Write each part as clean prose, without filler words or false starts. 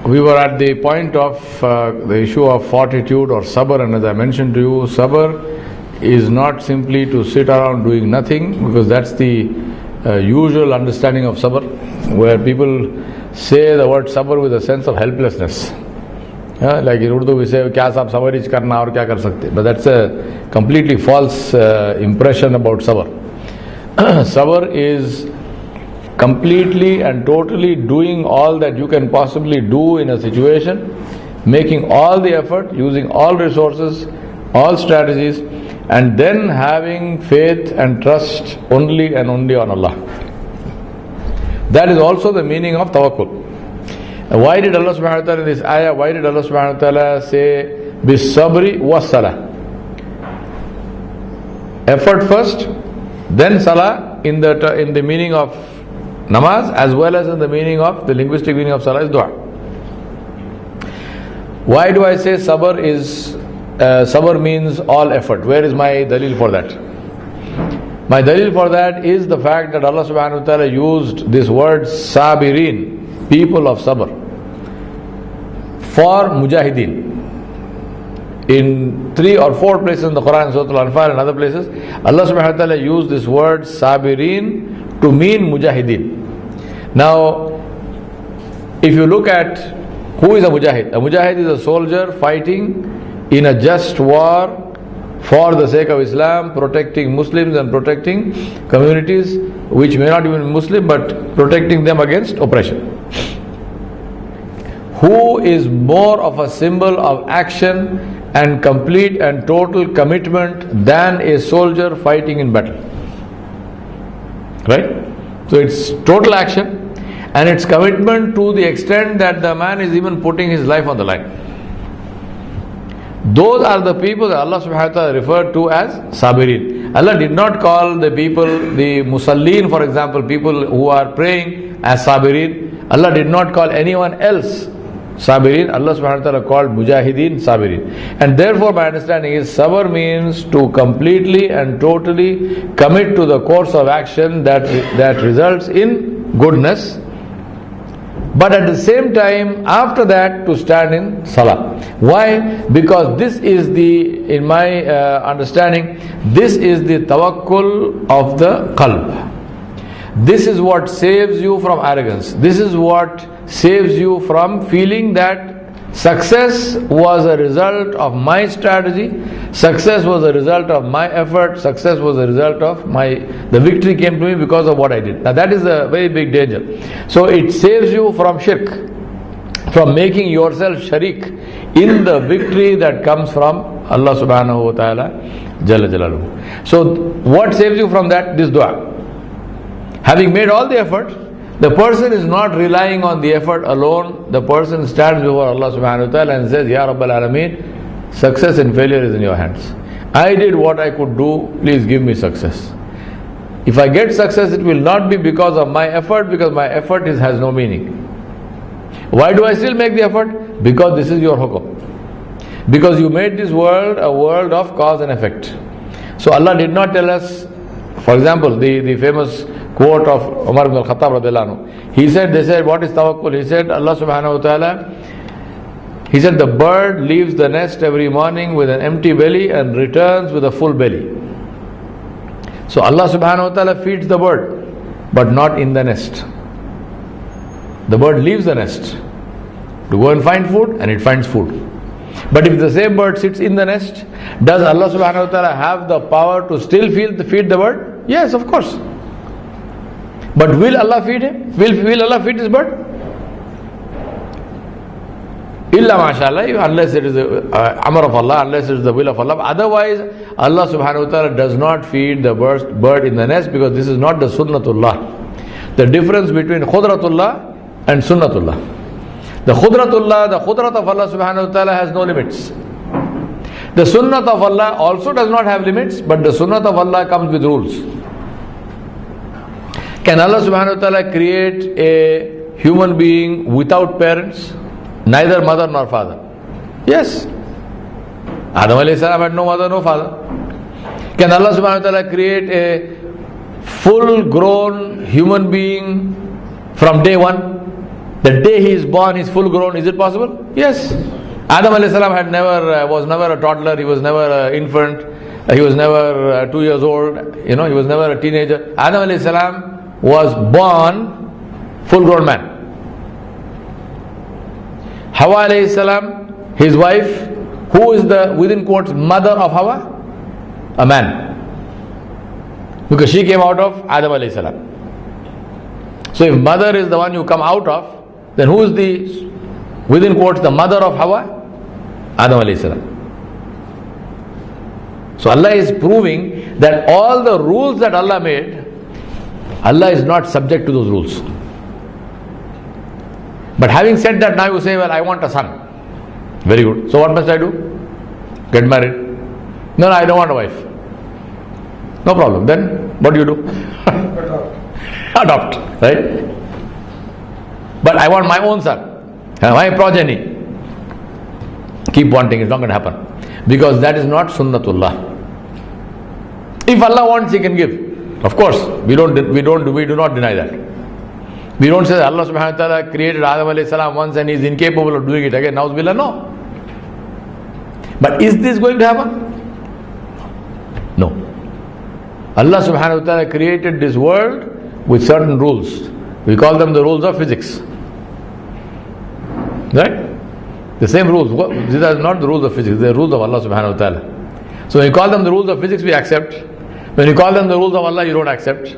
we were at the point of the issue of fortitude or sabr, and as I mentioned to you, sabr is not simply to sit around doing nothing, because that's the usual understanding of sabr, where people say the word sabr with a sense of helplessness. Like in Urdu we say, kya sab sabr is karna aur kya kar sakte, but that's a completely false impression about sabr. Sabr is completely and totally doing all that you can possibly do in a situation, making all the effort, using all resources, all strategies, and then having faith and trust only and only on Allah. That is also the meaning of tawakkul. Why did Allah subhanahu wa ta'ala in this ayah, why did Allah subhanahu wa ta'ala say bis sabri was salah? Effort first, then salah in the meaning of namaz, as well as in the meaning of, the linguistic meaning of salah is dua. Why do I say sabr means all effort? Where is my dalil for that? My dalil for that is the fact that Allah subhanahu wa ta'ala used this word sabirin, people of sabr, for mujahideen. In 3 or 4 places in the Quran, Surah Al-Anfal and other places, Allah subhanahu wa ta'ala used this word sabirin to mean mujahideen. Now, if you look at who is a mujahid is a soldier fighting in a just war for the sake of Islam, protecting Muslims and protecting communities which may not even be Muslim, but protecting them against oppression. Who is more of a symbol of action and complete and total commitment than a soldier fighting in battle? Right? So it's total action and it's commitment to the extent that the man is even putting his life on the line. Those are the people that Allah subhanahu wa ta'ala referred to as sabirin. Allah did not call the people, the musallin for example, people who are praying, as sabirin. Allah did not call anyone else sabirin. Allah subhanahu wa ta'ala called mujahideen sabirin. And therefore my understanding is sabr means to completely and totally commit to the course of action that results in goodness, but at the same time after that to stand in salah. Why? Because this is in my understanding, this is the tawakkul of the qalb. This is what saves you from arrogance. This is what saves you from feeling that success was a result of my strategy, success was a result of my effort, success was a result of the victory came to me because of what I did. Now that is a very big danger. So it saves you from shirk, from making yourself sharik in the victory that comes from Allah subhanahu wa ta'ala jalla jalaluhu. So what saves you from that? This dua. Having made all the effort, the person is not relying on the effort alone. The person stands before Allah subhanahu wa ta'ala and says, Ya Rabbal Alameen, success and failure is in your hands. I did what I could do, please give me success. If I get success, it will not be because of my effort, because my effort has no meaning. Why do I still make the effort? Because this is your hukum. Because you made this world a world of cause and effect. So Allah did not tell us, for example, the famous quote of Umar ibn al-Khattab radhiyallahu anhu. They said, what is tawakkul? He said, Allah subhanahu wa ta'ala, he said, the bird leaves the nest every morning with an empty belly and returns with a full belly. So Allah subhanahu wa ta'ala feeds the bird, but not in the nest. The bird leaves the nest to go and find food, and it finds food. But if the same bird sits in the nest, does Allah subhanahu wa ta'ala have the power to still feed the bird? Yes, of course. But will Allah feed him? Will Allah feed this bird? Illa mashallah, unless it is the amr of Allah, unless it is the will of Allah. Otherwise, Allah subhanahu wa ta'ala does not feed the bird in the nest, because this is not the sunnatullah. The difference between khudratullah and sunnatullah. The khudratullah, the khudrat of Allah subhanahu wa ta'ala has no limits. The sunnat of Allah also does not have limits, but the sunnat of Allah comes with rules. Can Allah subhanahu wa ta'ala create a human being without parents? Neither mother nor father. Yes. Adam alayhi salam had no mother, no father. Can Allah subhanahu wa ta'ala create a full grown human being from day one? The day he is born, he is full grown. Is it possible? Yes. Adam alayhi salam was never a toddler. He was never an infant. He was never 2 years old. He was never a teenager. Adam alayhi salam was born full grown man. Hawa alayhi salam, his wife, who is the, within quotes, mother of Hawa? A man. Because she came out of Adam alayhi salam. So if mother is the one you come out of, then who is the, within quotes, the mother of Hawa? Adam alayhi salam. So Allah is proving that all the rules that Allah made, Allah is not subject to those rules. But having said that, now you say, well, I want a son. Very good. So what must I do? Get married. No, I don't want a wife. No problem. Then what do you do? Adopt. Right? But I want my own son, my progeny. Keep wanting, it's not going to happen. Because that is not sunnatullah. If Allah wants, He can give. Of course, we do not deny that. We don't say that Allah subhanahu wa ta'ala created Adam alayhi salam once and He is incapable of doing it again. Na'udzubillah, no. But is this going to happen? No. Allah subhanahu wa ta'ala created this world with certain rules. We call them the rules of physics. Right? The same rules. These are not the rules of physics, they are rules of Allah subhanahu wa ta'ala. So when you call them the rules of physics, we accept. When you call them the rules of Allah, you don't accept.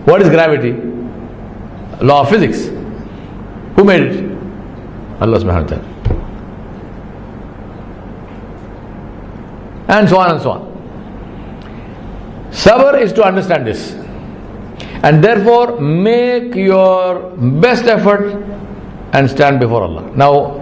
What is gravity? Law of physics. Who made it? Allah subhanahu wa ta'ala. And so on and so on. Sabr is to understand this. And therefore, make your best effort and stand before Allah. Now,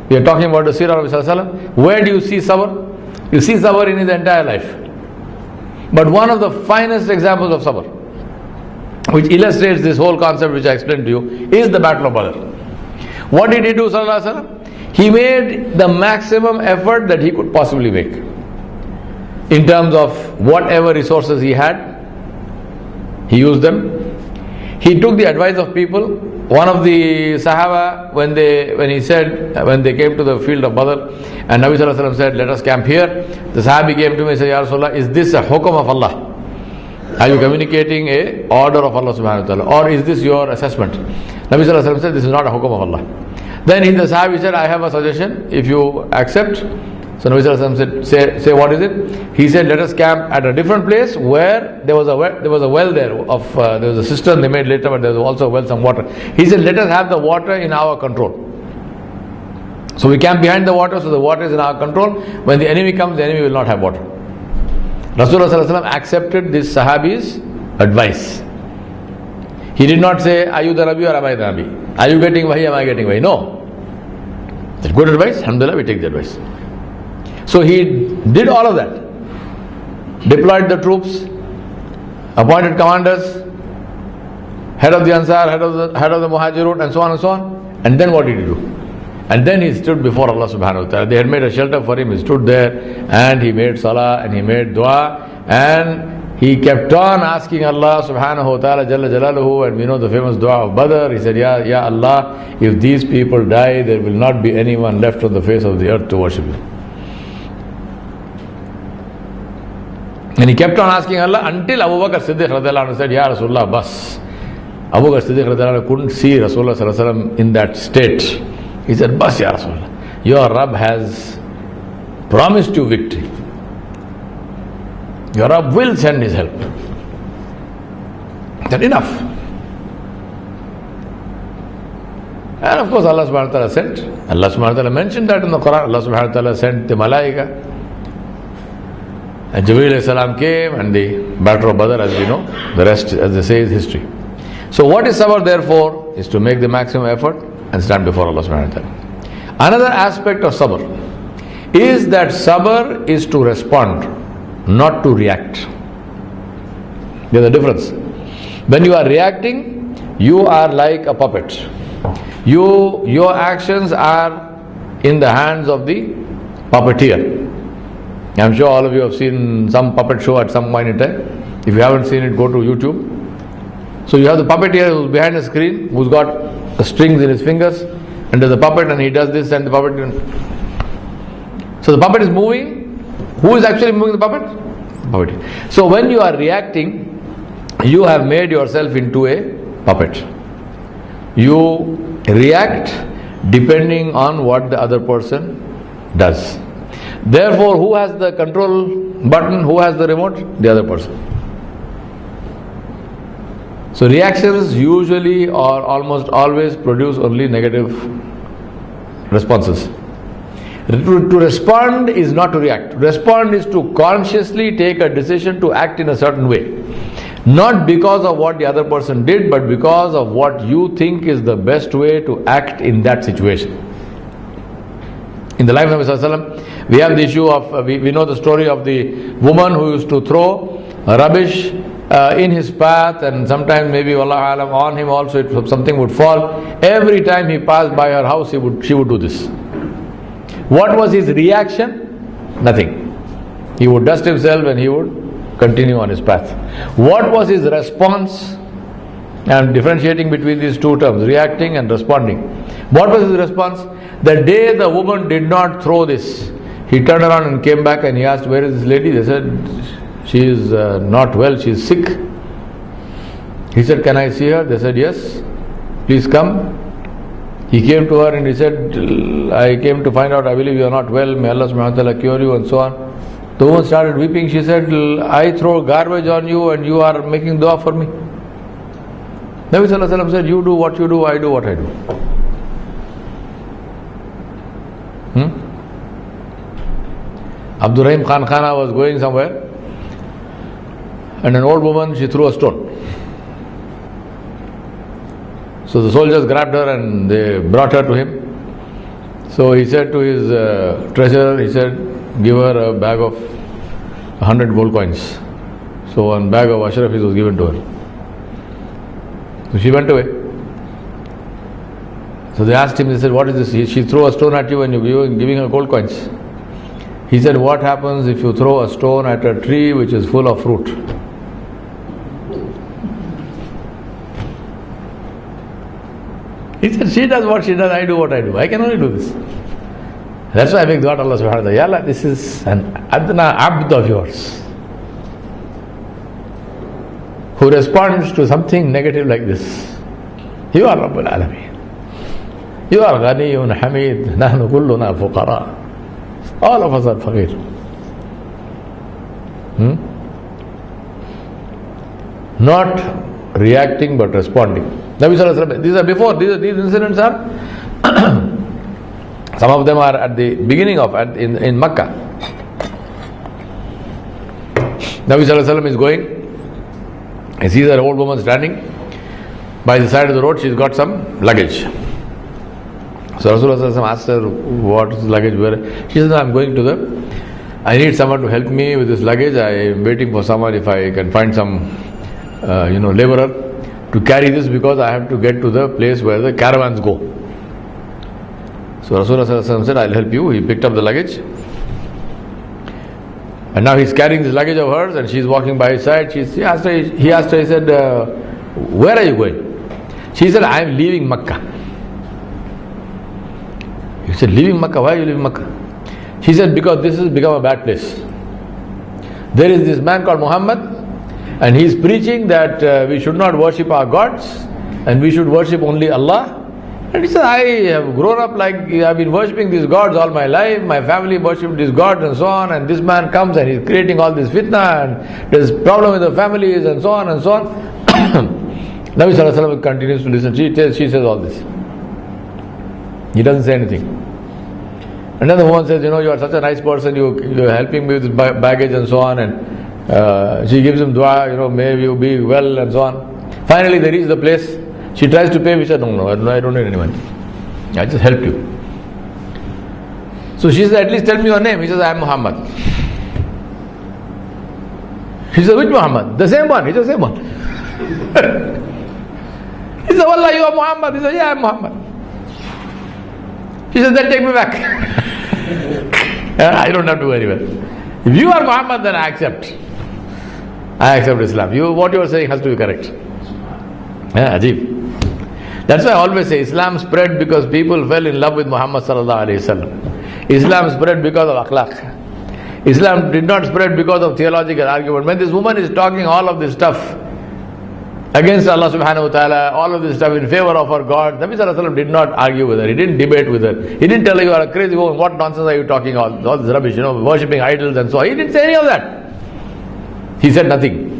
we are talking about the Seerah of Muhammadﷺ. Where do you see sabr? You see sabr in his entire life. But one of the finest examples of sabr, which illustrates this whole concept which I explained to you, is the Battle of Badr. What did he do, sallallahu alaihi wasallam? He made the maximum effort that he could possibly make. In terms of whatever resources he had, he used them. He took the advice of people. One of the Sahaba, when they came to the field of Badr, and Nabi sallallahu alaihi wasallam said, let us camp here. The Sahabi came to me and said, Ya Rasoolullah, is this a hukum of Allah? Are you communicating a order of Allah subhanahu wa ta'ala? Or is this your assessment? Nabi sallallahu alaihi wasallam said, this is not a hukum of Allah. Then the Sahabi said, I have a suggestion, if you accept. So Nabi sallallahu alaihi wasallam said, say what is it? He said, let us camp at a different place where there was a well there there was a cistern they made later, but there was also a well, some water. He said, let us have the water in our control. So we camp behind the water, so the water is in our control. When the enemy comes, the enemy will not have water. Rasulullah sallallahu alaihi wasallam accepted this Sahabi's advice. He did not say, are you the Nabi or am I the Nabi? Are you getting wahi, am I getting wahi? No. That's good advice. Alhamdulillah, we take the advice. So he did all of that. Deployed the troops, appointed commanders, head of the Ansar, head of the Muhajirun, and so on and so on. And then what did he do? And then he stood before Allah subhanahu wa ta'ala. They had made a shelter for him. He stood there and he made salah and he made dua and he kept on asking Allah subhanahu wa ta'ala Jalla Jalaluhu, and we know the famous dua of Badr. He said, Ya Allah, if these people die, there will not be anyone left on the face of the earth to worship you. And he kept on asking Allah until Abu Bakr Siddiq radiallahu anhu said, Ya Rasulullah, bas. Abu Bakr Siddiq radiallahu anhu couldn't see Rasulullah sallallahu alaihi wasallam in that state. He said, bas Ya Rasulullah, your Rabb has promised you victory. Your Rabb will send His help. He said, enough. And of course Allah subhanahu wa ta'ala sent. Allah subhanahu wa ta'ala mentioned that in the Quran. Allah subhanahu wa ta'ala sent the Malaika. And Jibreel alayhi salam came and the Battle of Badr, as we know, the rest, as they say, is history. So what is sabr therefore? Is to make the maximum effort and stand before Allah subhanahu wa ta'ala. Another aspect of sabr is that sabr is to respond, not to react. There's a difference. When you are reacting, you are like a puppet. Your actions are in the hands of the puppeteer. I'm sure all of you have seen some puppet show at some point in time. If you haven't seen it, go to YouTube. So you have the puppeteer who's behind the screen, who's got the strings in his fingers, and there's a puppet and he does this and the puppet. So the puppet is moving. Who is actually moving the puppet? Puppet. So when you are reacting, you have made yourself into a puppet. You react depending on what the other person does. Therefore, who has the control button? Who has the remote? The other person. So reactions usually or almost always produce only negative responses. To respond is not to react. Respond is to consciously take a decision to act in a certain way. Not because of what the other person did, but because of what you think is the best way to act in that situation. In the life of Nabi Sallallahu Alaihi Wasallam, we have the issue of, we know the story of the woman who used to throw rubbish in his path, and sometimes maybe Wallahu Alam on him also something would fall. Every time he passed by her house, she would do this. What was his reaction? Nothing. He would dust himself and he would continue on his path. What was his response? I am differentiating between these two terms, reacting and responding. What was his response? The day the woman did not throw this, he turned around and came back and he asked, where is this lady? They said, she is not well, she is sick. He said, can I see her? They said, yes, please come. He came to her and he said, I came to find out, I believe you are not well, may Allah subhanahu wa ta'ala cure you, and so on. The woman started weeping. She said, I throw garbage on you and you are making dua for me. Nabi Sallallahu Alaihi Wasallam said, you do what you do, I do what I do. Abdurrahim Khan Khana was going somewhere, and an old woman, she threw a stone. So the soldiers grabbed her and they brought her to him. So he said to his treasurer, he said, give her a bag of 100 gold coins. So one bag of ashrafis was given to her. So she went away. So they asked him, they said, what is this? She threw a stone at you and you're giving her gold coins. He said, what happens if you throw a stone at a tree which is full of fruit? He said, she does what she does, I do what I do. I can only do this. That's why I make dua to Allah subhanahu wa ta'ala. Ya Allah, this is an adna abd of yours who responds to something negative like this. You are Rabbul Alameen. You are Ghaniyun Hamid. Nahnu kulluna fuqara. All of us are faqir. Not reacting but responding. Nabi Sallallahu Alaihi Wasallam, these are before, these incidents are some of them are at the beginning of, in Makkah. Nabi Sallallahu Alaihi Wasallam is going, he sees an old woman standing by the side of the road. She's got some luggage. So Rasoolullah asked her, what is luggage? Where? She says, I'm going to I need someone to help me with this luggage. I am waiting for someone, if I can find some laborer to carry this, because I have to get to the place where the caravans go. So Rasulullah said, I'll help you. He picked up the luggage. And now he's carrying this luggage of hers and she's walking by his side. He asked her, he said, where are you going? She said, I am leaving Makkah. He said, leaving Makkah? Why are you leaving Makkah? She said, because this has become a bad place. There is this man called Muhammad, and he is preaching that we should not worship our gods and we should worship only Allah. And he said, I have grown up like I've been worshipping these gods all my life. My family worshipped these gods and so on. And this man comes and he's creating all this fitna and there's problem with the families and so on and so on. Nabi Sallallahu Alaihi Wasallam continues to listen. She says all this. He doesn't say anything. And then the woman says, you are such a nice person. You're helping me with baggage and so on. And she gives him dua. May you be well and so on. Finally, they reach the place. She tries to pay. We said, no, I don't need any money. I just helped you. So she said, at least tell me your name. He says, I am Muhammad. She said, which Muhammad? The same one. He said, the same one. He said, Wallah, you are Muhammad. He said, yeah, I am Muhammad. She said, then take me back. I don't have to worry about it. If you are Muhammad, then I accept. I accept Islam. What you are saying has to be correct. Yeah, Ajib. That's why I always say Islam spread because people fell in love with Muhammad ﷺ. Islam spread because of akhlaq. Islam did not spread because of theological argument. When this woman is talking all of this stuff against Allah subhanahu wa ta'ala, all of this stuff in favor of her God, Nabi sallallahu alaihi wasallam did not argue with her. He didn't debate with her. He didn't tell her, you are a crazy woman, what nonsense are you talking, all this rubbish, worshipping idols and so on. He didn't say any of that. He said nothing.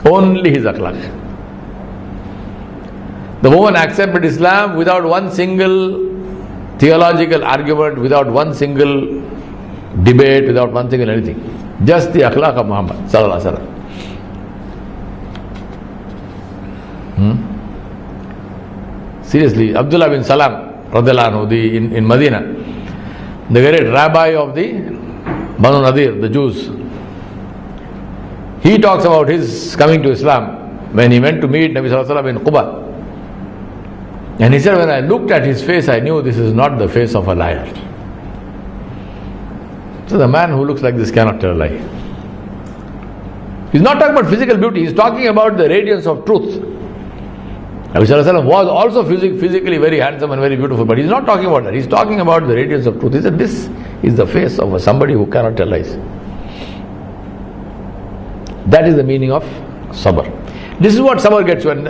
Only his akhlaq. The woman accepted Islam without one single theological argument, without one single debate, without one single anything. Just the akhlaq of Muhammad sallallahu alaihi wasallam. Seriously, Abdullah bin Salam radiallahu anhu, in Medina, the great rabbi of the Banu Nadir, the Jews, he talks about his coming to Islam when he went to meet Nabi sallallahu alaihi wasallam in Quba. And he said, when I looked at his face, I knew this is not the face of a liar. So the man who looks like this cannot tell a lie. He's not talking about physical beauty, he's talking about the radiance of truth. Nabi sallallahu alaihi wasallam was also physically very handsome and very beautiful, but he's not talking about that. He's talking about the radiance of truth. He said, this is the face of somebody who cannot tell lies. That is the meaning of sabr. This is what sabr gets you. In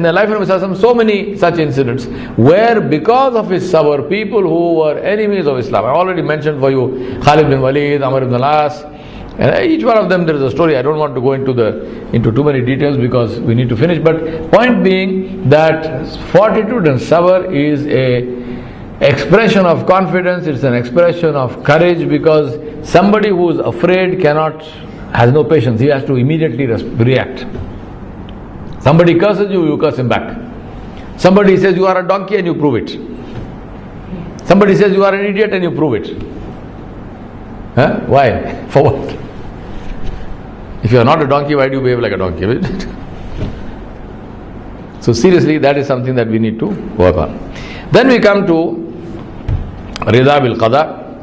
the life of Nabi sallallahu alaihi wasallam, so many such incidents where because of his sabr, people who were enemies of Islam, I already mentioned for you Khalid bin Walid, Amr ibn al-As, and each one of them there is a story. I don't want to go into too many details because we need to finish, but point being that fortitude and sabr is a expression of confidence, it's an expression of courage, because somebody who is afraid has no patience, he has to immediately react. Somebody curses you, you curse him back. Somebody says you are a donkey and you prove it. Somebody says you are an idiot and you prove it. Huh? Why? For what? If you are not a donkey, why do you behave like a donkey? So seriously, that is something that we need to work on. Then we come to Rida bil Qada.